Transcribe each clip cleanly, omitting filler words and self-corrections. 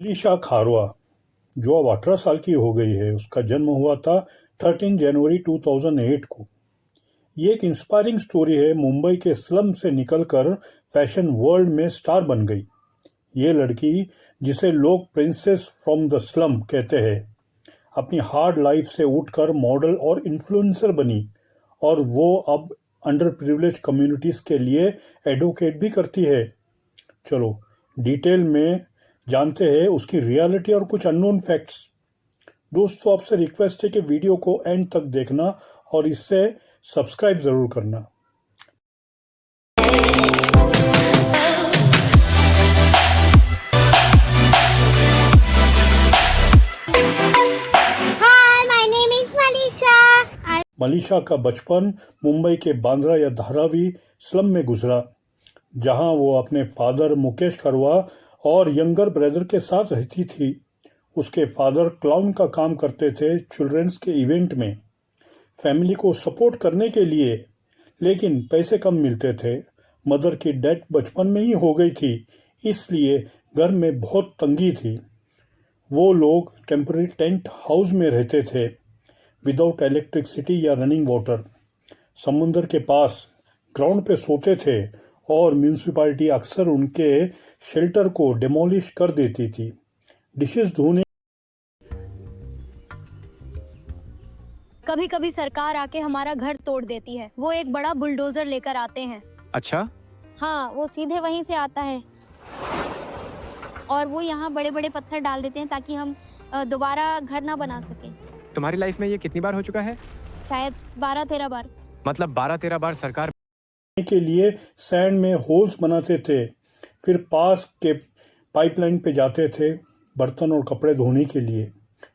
मनीषा खारवा, जो अब 18 साल की हो गई है, उसका जन्म हुआ था 13 जनवरी 2008 को। ये एक इंस्पायरिंग स्टोरी है। मुंबई के स्लम से निकलकर फैशन वर्ल्ड में स्टार बन गई। ये लड़की, जिसे लोग प्रिंसेस फ्रॉम द स्लम कहते हैं, अपनी हार्ड लाइफ से उठकर मॉडल और इन्फ्लुएंसर बनी और वो अब अंडर प्रिविलेज कम्युनिटीज़ के लिए एडवोकेट भी करती है। चलो डिटेल में जानते हैं उसकी रियलिटी और कुछ अननोन फैक्ट्स। दोस्तों, आपसे रिक्वेस्ट है कि वीडियो को एंड तक देखना और इससे सब्सक्राइब ज़रूर करना। Hi, my name is Malisha. Manisha का बचपन मुंबई के बांद्रा या धारावी स्लम में गुजरा, जहां वो अपने फादर मुकेश खरवा और यंगर ब्रदर के साथ रहती थी। उसके फादर क्लाउन का काम करते थे चिल्ड्रंस के इवेंट में, फैमिली को सपोर्ट करने के लिए, लेकिन पैसे कम मिलते थे। मदर की डेथ बचपन में ही हो गई थी, इसलिए घर में बहुत तंगी थी। वो लोग टेम्पररी टेंट हाउस में रहते थे, विदाउट इलेक्ट्रिसिटी या रनिंग वाटर। समुंदर के पास ग्राउंड पे सोते थे और म्यूनिसिपैलिटी अक्सर उनके शेल्टर को डिमोलिश कर देती थी। डिशेस धोने कभी कभी सरकार आके हमारा घर तोड़ देती है। वो एक बड़ा बुलडोजर लेकर आते हैं। अच्छा, हाँ, वो सीधे वहीं से आता है और वो यहाँ बड़े बड़े पत्थर डाल देते हैं ताकि हम दोबारा घर ना बना सके। तुम्हारी लाइफ में ये कितनी बार हो चुका है? शायद 12-13 बार। मतलब 12-13 बार सरकार के लिए सैंड में होल्स बनाते थे, फिर पास के पाइपलाइन पे जाते थे बर्तन और कपड़े धोने के लिए।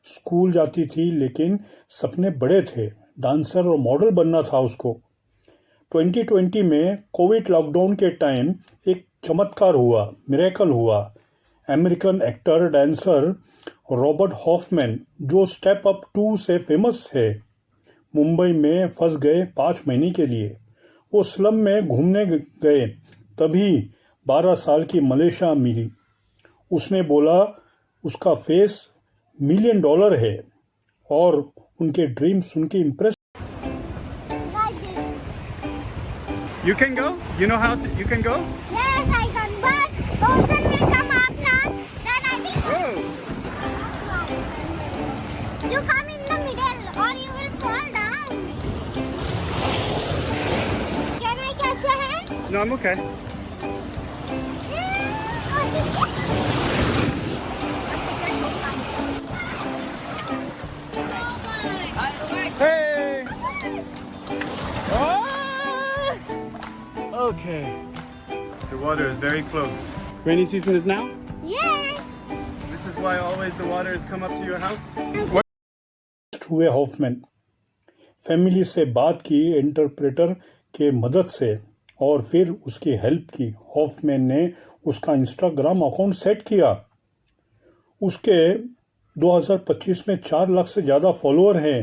स्कूल जाती थी, लेकिन सपने बड़े थे, डांसर और मॉडल बनना था उसको। 2020 में कोविड लॉकडाउन के टाइम एक चमत्कार हुआ, मिरेकल हुआ। American actor dancer Robert Hoffman, जो स्टेप अप 2 से फेमस है, मुंबई में फंस गए 5 महीने के लिए। वो स्लम में घूमने गए, तभी 12 साल की मलेशिया मिली। उसने बोला उसका फेस $1 मिलियन है और उनके ड्रीम सुन के impress. You can go? You know how to, you can go? Yes, I can, but ocean will come up now. Then I think Oh. you come in the middle or you will fall down. Can I catch your hand? No, I'm okay. Hey! Ah! Okay. The water is very close. Rainy season is now? Yes. This is why always the water has come up to your house? हुए Hoffmann. Family से बात की interpreter के मदद से और फिर उसकी हेल्प की। हॉफमैन ने उसका इंस्टाग्राम अकाउंट सेट किया। उसके 2025 में 4 लाख से ज़्यादा फॉलोअर हैं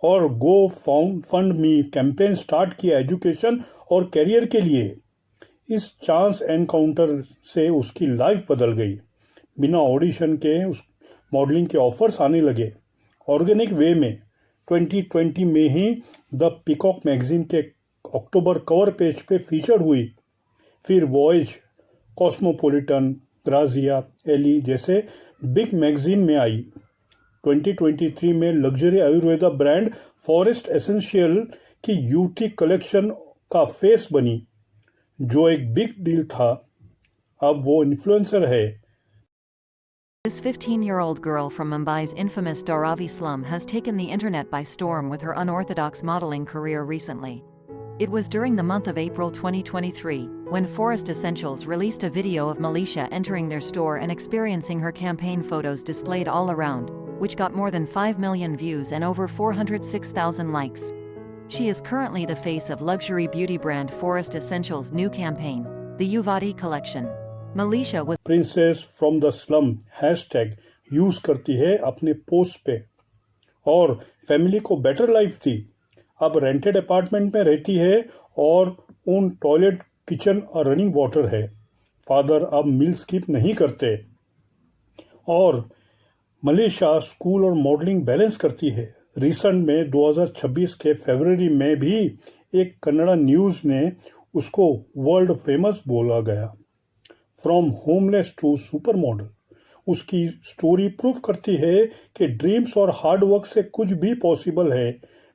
और गो फंड मी कैंपेन स्टार्ट किया एजुकेशन और करियर के लिए। इस चांस एनकाउंटर से उसकी लाइफ बदल गई। बिना ऑडिशन के उस मॉडलिंग के ऑफर्स आने लगे, ऑर्गेनिक वे में। 2020 में ही द पीकॉक मैगजीन के अक्टूबर कवर पेज पे फीचर हुई। फिर वॉयज, कॉस्मोपॉलिटन, ग्राजिया, एली जैसे बिग मैगजीन में आई। 2023 में luxury Ayurveda brand forest essential की यूटी कलेक्शन का फेस बनी, जो एक बिग डील था। अब वो इन्फ्लुएंसर है। This 15-year-old girl from Mumbai's infamous Dharavi slum has taken the internet by storm with her unorthodox modeling career recently. It was during the month of April 2023 when Forest Essentials released a video of Malisha entering their store and experiencing her campaign photos displayed all around, which got more than 5 million views and over 406,000 likes. She is currently the face of luxury beauty brand Forest Essentials' new campaign, the Yuvati collection. Malisha was princess from the slum hashtag use करती है अपने post पे और family को better life दी। अब rented apartment में रहती है और ओन टॉयलेट, किचन और रनिंग वाटर है। फादर अब मील स्किप नहीं करते। और मलेशिया स्कूल और मॉडलिंग बैलेंस करती है। रिसेंट में 2026 के फरवरी में भी एक कन्नड़ा न्यूज़ ने उसको वर्ल्ड फेमस बोला गया। From homeless to super model. उसकी स्टोरी प्रूफ करती है कि ड्रीम्स और हार्ड वर्क से कुछ भी पॉसिबल है,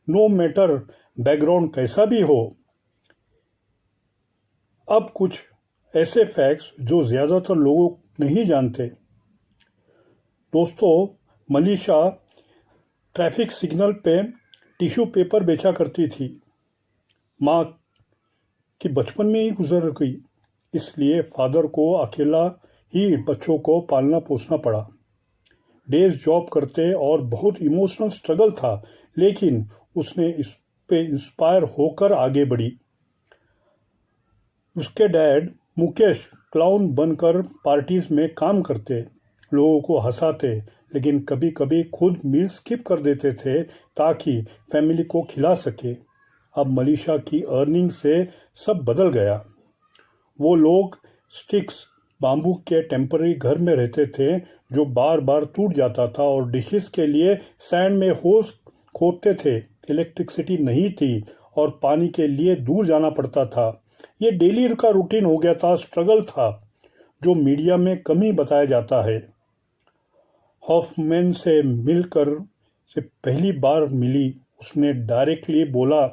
नो मैटर बैकग्राउंड कैसा भी हो। अब कुछ ऐसे फैक्ट्स जो ज़्यादातर लोग नहीं जानते। दोस्तों, मनीषा ट्रैफिक सिग्नल पे टिश्यू पेपर बेचा करती थी। माँ की बचपन में ही गुजर गई, इसलिए फादर को अकेला ही बच्चों को पालना पोसना पड़ा। डेज जॉब करते और बहुत इमोशनल स्ट्रगल था, लेकिन उसने इस पे इंस्पायर होकर आगे बढ़ी। उसके डैड मुकेश क्लाउन बनकर पार्टीज में काम करते, लोगों को हंसाते, लेकिन कभी कभी खुद मील स्किप कर देते थे ताकि फैमिली को खिला सके। अब मनीषा की अर्निंग से सब बदल गया। वो लोग स्टिक्स बाम्बू के टेम्पररी घर में रहते थे जो बार बार टूट जाता था और डिशेस के लिए सैंड में होल्स खोदते थे। इलेक्ट्रिसिटी नहीं थी और पानी के लिए दूर जाना पड़ता था। ये डेली का रूटीन हो गया था, स्ट्रगल था जो मीडिया में कम ही बताया जाता है। हॉफमैन से मिलकर से पहली बार मिली, उसने डायरेक्टली बोला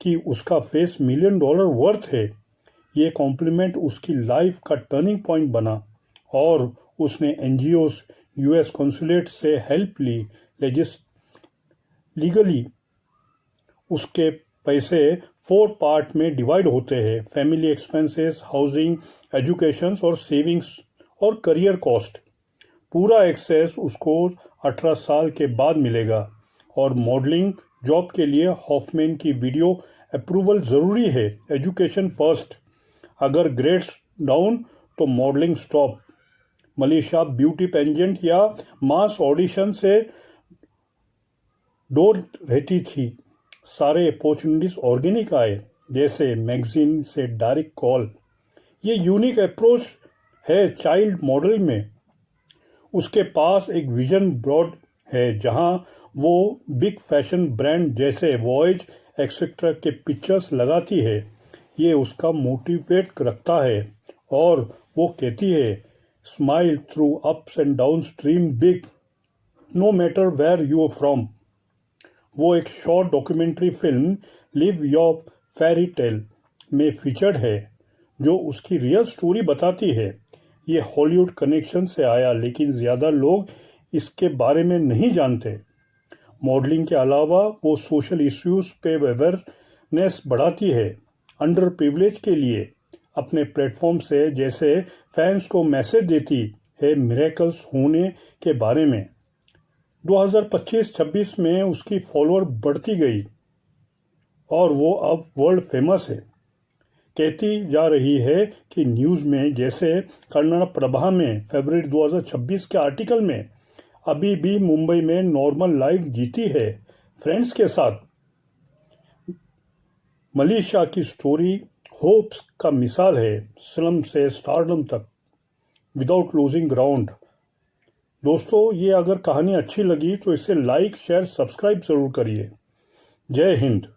कि उसका फेस $1 मिलियन वर्थ है। ये कॉम्प्लीमेंट उसकी लाइफ का टर्निंग पॉइंट बना और उसने एनजीओस, यूएस कॉन्सुलेट से हेल्प ली। लीगली उसके पैसे 4 पार्ट में डिवाइड होते हैं: फैमिली एक्सपेंसेस, हाउसिंग, एजुकेशन और सेविंग्स और करियर कॉस्ट। पूरा एक्सेस उसको 18 साल के बाद मिलेगा। और मॉडलिंग जॉब के लिए हॉफमैन की वीडियो अप्रूवल ज़रूरी है। एजुकेशन फर्स्ट, अगर ग्रेड्स डाउन तो modelling stop. Manisha beauty pageant या मास ऑडिशन से दूर रहती थी। सारे अपॉर्चुनिटीज ऑर्गेनिक आए, जैसे मैगजीन से डायरेक्ट कॉल। ये यूनिक अप्रोच है चाइल्ड मॉडल में। उसके पास एक विजन बोर्ड है जहां वो बिग फैशन ब्रांड जैसे वॉयज एक्सेट्रा के पिक्चर्स लगाती है। ये उसका मोटिवेट रखता है और वो कहती है, smile through ups and downs, dream big, no matter where you are from. वो एक short documentary film live your fairy tale में फीचर्ड है जो उसकी रियल स्टोरी बताती है। ये हॉलीवुड कनेक्शन से आया, लेकिन ज़्यादा लोग इसके बारे में नहीं जानते। मॉडलिंग के अलावा वो सोशल इश्यूज़ पे अवेयरनेस बढ़ाती है, अंडर प्रिविलेज के लिए अपने प्लेटफॉर्म से, जैसे फैंस को मैसेज देती है मिरेकल्स होने के बारे में। 2025-26 में उसकी फॉलोअर बढ़ती गई और वो अब वर्ल्ड फेमस है। कहती जा रही है कि न्यूज़ में, जैसे कन्नड़ा प्रभा में फरवरी 2026 के आर्टिकल में, अभी भी मुंबई में नॉर्मल लाइफ जीती है फ्रेंड्स के साथ। मनीषा की स्टोरी होप्स का मिसाल है, स्लम से स्टारडम तक विदाउट लूजिंग ग्राउंड। दोस्तों, ये अगर कहानी अच्छी लगी तो इसे लाइक, शेयर, सब्सक्राइब ज़रूर करिए। जय हिंद।